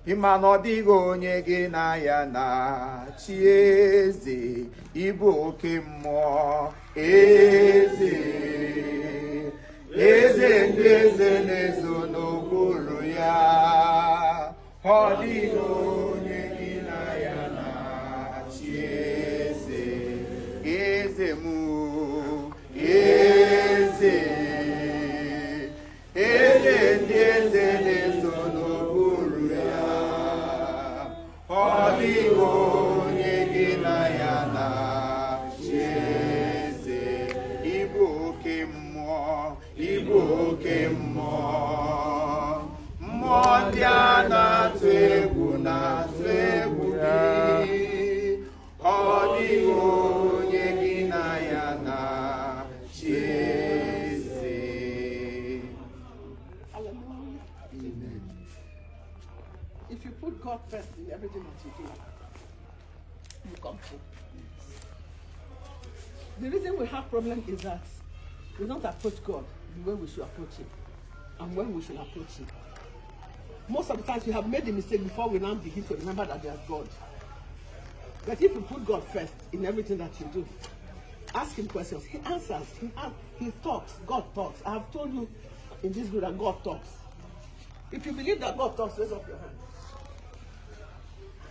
ịma na ọ dịghị onye gị na ya na chi eze ịbụ oke mmụọ eze eze ndị eze na-ezo n'okpuru ya ọ dịghị onye gị na ya na chi eze eze mụ eze eze ndị eze na-ezo n'okpuru ya ọ dịghị onye gị na ya na chi eze ịbụ oke mmụọ ịbụ oke mmụọ mmụọ ndị a na-atụ egwu na-atụ egwu gị ọ dịghị onye gị na ya na chi eze. Amen. If you put God first in everything that you do, you come true. The reason we have problem is that we don't approach God the way we should approach Him and when we should approach Him. Most of the times we have made the mistake before we now begin to remember that there's God. But if you put God first in everything that you do, ask Him questions, He answers, He talks, God talks. I have told you in this group that God talks. If you believe that God talks, raise up your hand.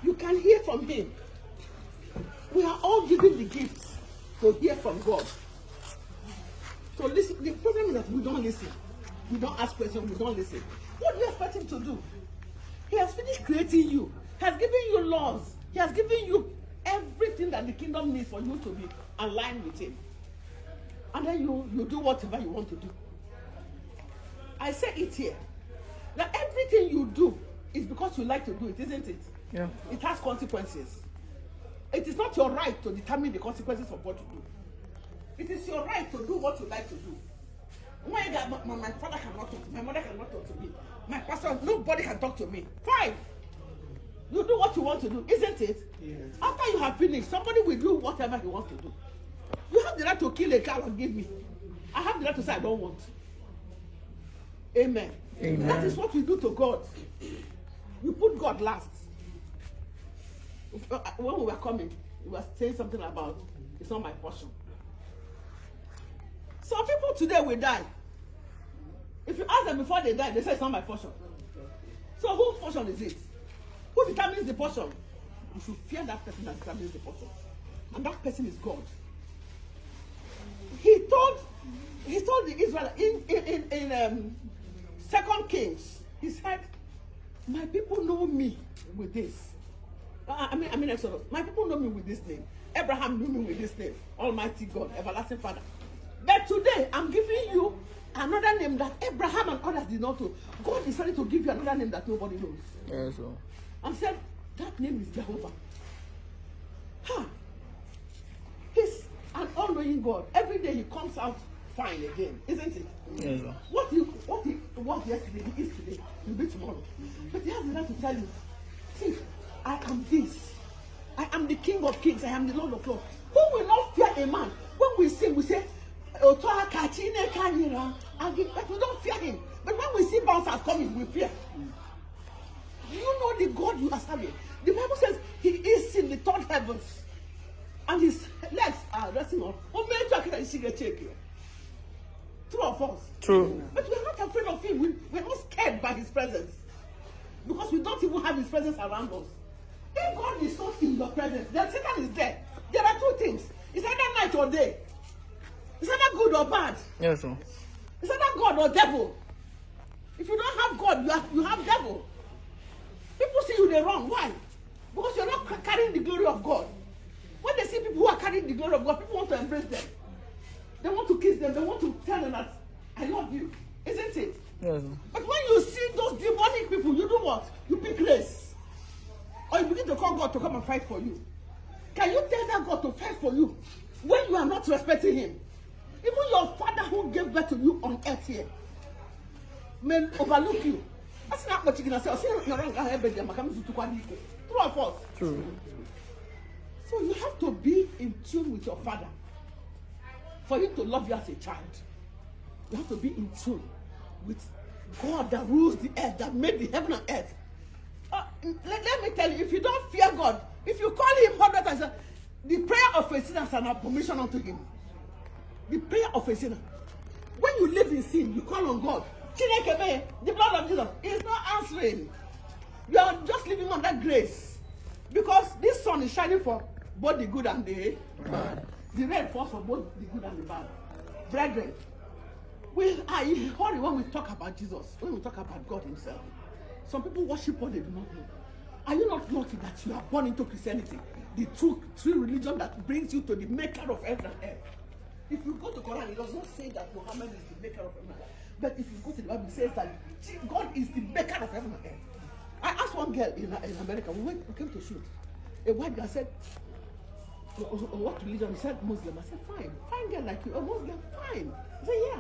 You can hear from Him. We are all given the gifts to hear from God. So listen, the problem is that we don't listen. We don't ask questions, we don't listen. What do you expect Him to do? He has finished creating you. He has given you laws. He has given you everything that the kingdom needs for you to be aligned with Him. And then you do whatever you want to do. I say it here, that everything you do is because you like to do it, isn't it? Yeah. It has consequences. It is not your right to determine the consequences of what you do. It is your right to do what you like to do. My father cannot talk to me, my mother cannot talk to me, my pastor, nobody can talk to me. Fine. You do what you want to do, isn't it? Yes. After you have finished, somebody will do whatever he wants to do. You have the right to kill a cow and give me. I have the right to say I don't want. Amen. Amen. That is what we do to God. You put God last. When we were coming, we were saying something about it's not my portion. Some people today will die. If you ask them before they die, they say it's not my portion. So whose portion is it? Who determines the portion? You should fear that person that determines the portion. And that person is God. He told the Israelites in 2 Kings, he said, my people know me with this. I mean Exodus. My people know me with this name. Abraham knew me with this name. Almighty God, everlasting Father. But today, I'm giving you another name that Abraham and others did not know. God decided to give you another name that nobody knows. Yeah, so. And said, that name is Jehovah. He's an all-knowing God. Every day he comes out fine again, isn't it? Yeah, so. What he was yesterday, he is today, he'll be tomorrow. But he has the right to tell you, see, I am this. I am the King of Kings. I am the Lord of Lords. Who will not fear a man? When we sing, we say, but we don't fear him. But when we see bouncers coming, we fear. Do you know the God you are serving? The Bible says he is in the third heavens. And his legs are resting on. True or false? True. But we are not afraid of him. We're not scared by his presence. Because we don't even have his presence around us. If God is not in your presence, then Satan is there. There are two things. It's either night or day. It's either good or bad. Yes, sir. It's either God or devil. If you don't have God, you have devil. People see you the wrong. Why? Because you're not carrying the glory of God. When they see people who are carrying the glory of God, people want to embrace them. They want to kiss them. They want to tell them that I love you. Isn't it? Yes, sir. But when you see those demonic people, you do what? You pick race. Or you begin to call God to come and fight for you. Can you tell that God to fight for you when you are not respecting him? Even your father who gave birth to you on earth here may overlook you. That's not what you're going to say. True or false? True. So you have to be in tune with your father for him to love you as a child. You have to be in tune with God that rules the earth, that made the heaven and earth. let me tell you, if you don't fear God, if you call him 100 times, the prayer of a sinner is an abomination unto him. The prayer of a sinner. When you live in sin, you call on God. The blood of Jesus is not answering. You are just living on that grace. Because this sun is shining for both the good and the bad. The rain falls for both the good and the bad. Brethren, we are in a hurry when we talk about Jesus, when we talk about God himself. Some people worship what they do not know. Are you not lucky that you are born into Christianity? The true religion that brings you to the maker of heaven and earth. If you go to Quran, it does not say that Muhammad is the maker of heaven and earth. But if you go to the Bible, it says that God is the maker of heaven and earth. I asked one girl in America, we came to shoot. A white girl said, what religion? He said, Muslim. I said, fine. Fine girl like you, a Muslim, fine. He said, yeah,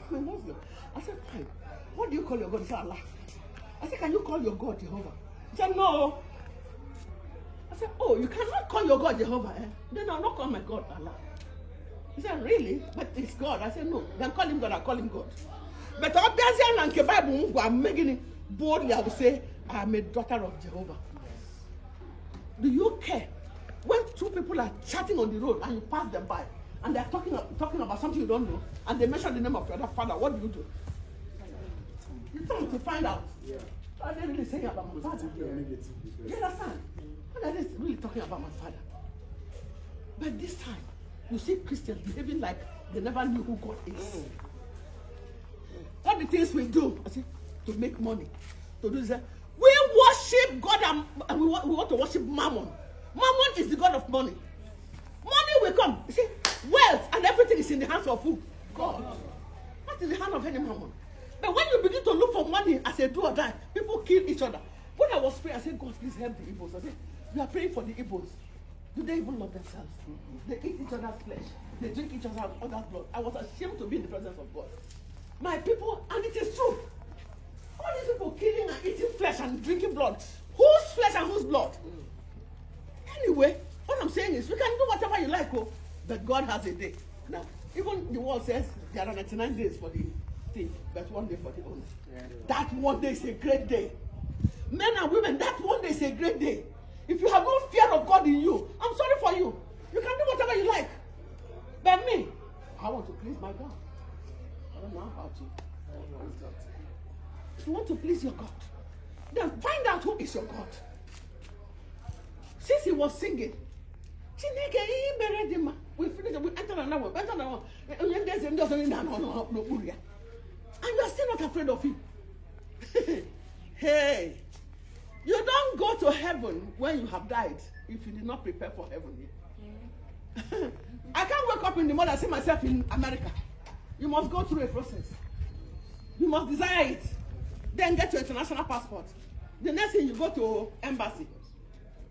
I'm a Muslim. I said, fine. What do you call your God? He said, Allah. I said, can you call your God Jehovah? He said, no. I said, oh, you cannot call your God Jehovah, eh? Then I'll not call my God Allah. He said, really? But it's God. I said, no. Then call him God, I'll call him God. But obviously, in the Bible, I'm making it boldly, I will say, I am a daughter of Jehovah. Do you care when two people are chatting on the road and you pass them by and they're talking about something you don't know and they mention the name of your other father? What do? You try to find out. Yeah. What are they really saying about my father? You understand? What are they really talking about my father? But this time, you see Christians behaving like they never knew who God is. All the things we do, I see, to make money, to do that. We worship God and we want to worship Mammon. Mammon is the God of money. Money will come. You see, wealth and everything is in the hands of who? God. Not in the hand of any Mammon. But when you begin to look for money as a do or die, people kill each other. When I was praying, I said, God, please help the Igbos. I said, we are praying for the Igbos. Do they even love themselves? They eat each other's flesh. They drink each other's blood. I was ashamed to be in the presence of God. My people, and it is true. All these people killing and eating flesh and drinking blood. Whose flesh and whose blood? Anyway, what I'm saying is, you can do whatever you like, but God has a day. Now, even the world says there are 99 days for the thief, but 1 day for the owner. Yeah. That 1 day is a great day. Men and women, that 1 day is a great day. If you have no fear of God in you, I'm sorry for you. You can do whatever you like. But me, I want to please my God. I don't know how to. If you want to please your God, then find out who is your God. Since he was singing, we finished, we entered another one, and you are still not afraid of him. Hey, you don't go to heaven when you have died if you did not prepare for heaven yet. I can't wake up in the morning and see myself in America. You must go through a process. You must desire it. Then get your international passport. The next thing, you go to embassy.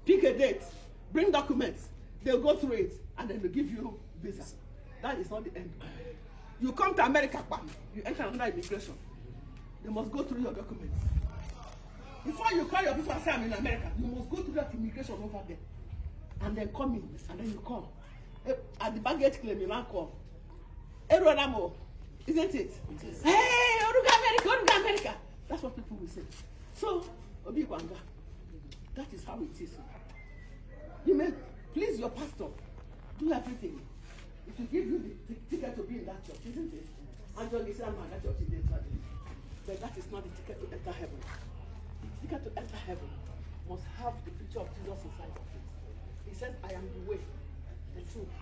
Pick a date. Bring documents. They'll go through it. And then they'll give you visa. That is not the end. You come to America, bam, you enter under immigration. They must go through your documents. Before you call your people and say, I'm in America, you must go through that immigration over there. And then come in. And then you call. At the baggage claim, you now call. Erodamo. Isn't it? Hey, Oruga America. That's what people will say. So, Obi Kwanga, that is how it is. You may please your pastor, do everything. It will give you the ticket to be in that church, isn't it? And John is that church is there. But that is not the ticket to enter heaven. The ticket to enter heaven must have the picture of Jesus inside of it. He said, I am the way, the truth.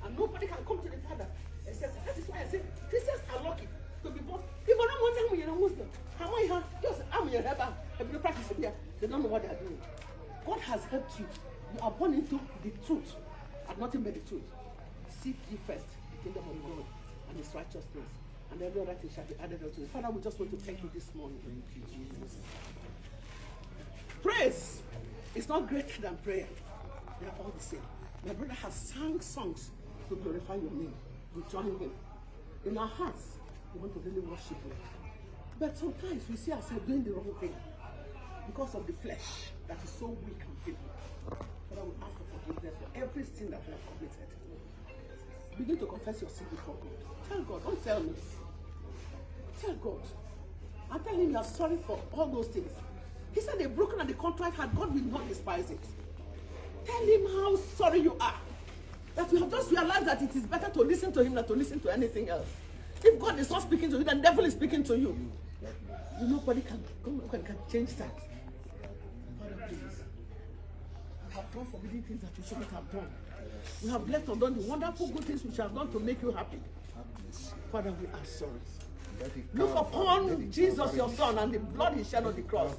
And nobody can come to the Father except. That is why I say Christians are lucky to be born. People don't want them when you're a Muslim. I'm in your heaven. If you practice it here, they don't know what they are doing. God has helped you. You are born into the truth and nothing but the truth. Seek ye first the kingdom of God and his righteousness, and every other thing shall be added unto you. Father, we just want to thank you this morning. Thank you, Jesus. Praise is not greater than prayer. They are all the same. My brother has sung songs to glorify your name. We join him. In our hearts, we want to really worship you. But sometimes we see ourselves doing the wrong thing because of the flesh that is so weak and feeble. Father, we ask for forgiveness for every sin that we have committed. Begin to confess your sin before God. Tell God, don't tell me. Tell God. And tell him you are sorry for all those things. He said a broken and a contrite heart, God will not despise it. Tell him how sorry you are. That you have just realized that it is better to listen to him than to listen to anything else. If God is not speaking to you, then the devil is speaking to you. Nobody can change that. Father, please. We have done forbidden things that we shouldn't have done. We have left undone the wonderful good things which have done to make you happy. Father, we are sorry. Look upon Jesus, your son, and the blood he shed on the cross.